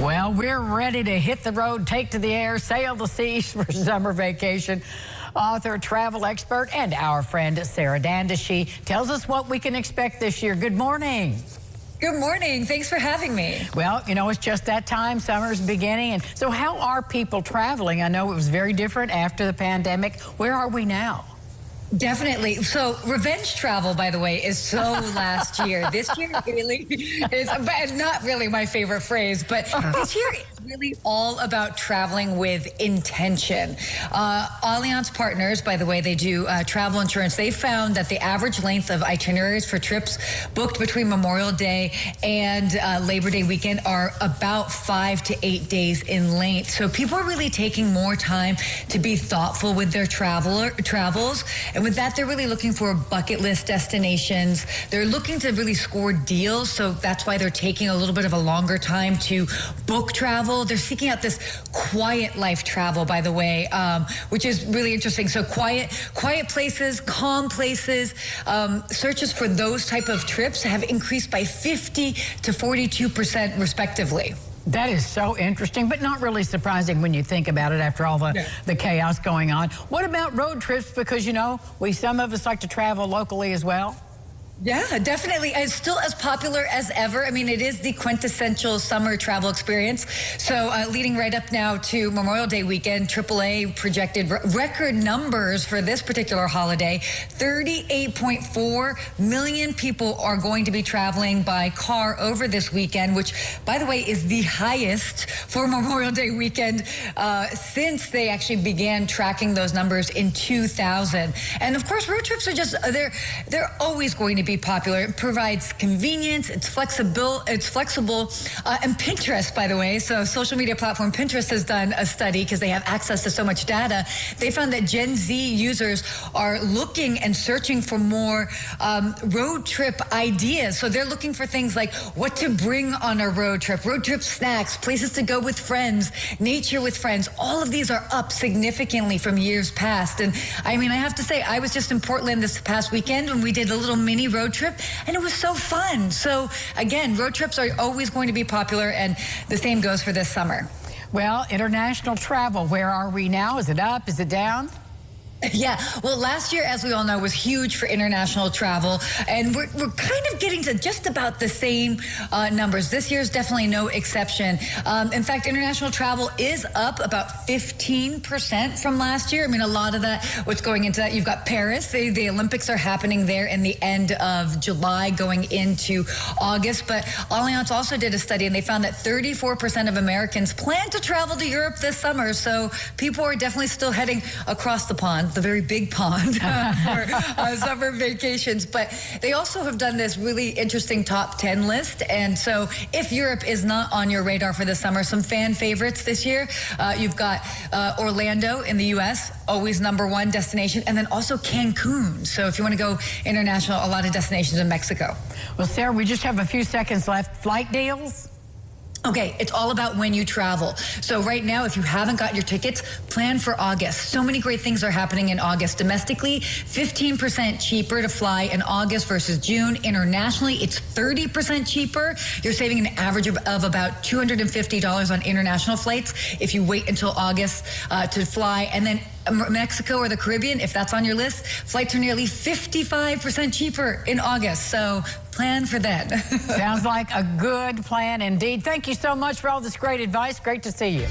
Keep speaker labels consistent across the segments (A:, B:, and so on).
A: Well, we're ready to hit the road, take to the air, sail the seas for summer vacation. Author, travel expert, and our friend Sarah Dandashi tells us what we can expect this year. Good morning.
B: Good morning. Thanks for having me.
A: Well, you know, it's just that time. Summer's beginning. And so how are people traveling? I know it was very different after the pandemic. Where are we now?
B: Definitely. So revenge travel, by the way, is so last year. This year really is, but not really my favorite phrase, but this year is really all about traveling with intention. Allianz Partners, by the way, they do travel insurance. They found that the average length of itineraries for trips booked between Memorial Day and Labor Day weekend are about 5 to 8 days in length. So people are really taking more time to be thoughtful with their travels. And with that, they're really looking for bucket list destinations. They're looking to really score deals. So that's why they're taking a little bit of a longer time to book travel. They're seeking out this quiet life travel, by the way, which is really interesting. So quiet places, calm places, searches for those type of trips have increased by 50 to 42% respectively.
A: That is so interesting, but not really surprising when you think about it after all the chaos going on. What about road trips? Because, you know, some of us like to travel locally as well.
B: Yeah, definitely. It's still as popular as ever. I mean, it is the quintessential summer travel experience. So leading right up now to Memorial Day weekend, AAA projected record numbers for this particular holiday. 38.4 million people are going to be traveling by car over this weekend, which, by the way, is the highest for Memorial Day weekend since they actually began tracking those numbers in 2000. And of course, road trips are just, they're always going to be popular. It provides convenience, it's flexible, and Pinterest, by the way, so social media platform Pinterest has done a study because they have access to so much data. They found that Gen Z users are looking and searching for more road trip ideas. So they're looking for things like what to bring on a road trip snacks, places to go with friends, nature with friends. All of these are up significantly from years past. And I mean, I have to say, I was just in Portland this past weekend when we did a little mini road trip, and it was so fun. So again, road trips are always going to be popular, and the same goes for this summer.
A: Well, international travel, where are we now? Is it up? Is it down?
B: Yeah, well, last year, as we all know, was huge for international travel, and we're kind of getting to just about the same numbers. This year's definitely no exception. In fact, international travel is up about 15% from last year. I mean, a lot of that, what's going into that, you've got Paris. The Olympics are happening there in the end of July going into August, but Allianz also did a study, and they found that 34% of Americans plan to travel to Europe this summer, so people are definitely still heading across the pond, the very big pond for summer vacations. But they also have done this really interesting top 10 list. And so if Europe is not on your radar for the summer, some fan favorites this year, you've got Orlando in the U.S., always #1 destination, and then also Cancun. So if you want to go international, a lot of destinations in Mexico.
A: Well, Sarah, we just have a few seconds left. Flight deals?
B: Okay, it's all about when you travel. So right now, if you haven't got your tickets, plan for August. So many great things are happening in August. Domestically, 15% cheaper to fly in August versus June. Internationally, it's 30% cheaper. You're saving an average of about $250 on international flights if you wait until August to fly. And then Mexico or the Caribbean, if that's on your list, flights are nearly 55% cheaper in August. So plan for that.
A: Sounds like a good plan indeed. Thank you so much for all this great advice. Great to see you.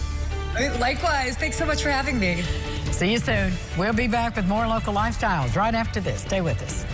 B: Likewise. Thanks so much for having me.
A: See you soon. We'll be back with more local lifestyles right after this. Stay with us.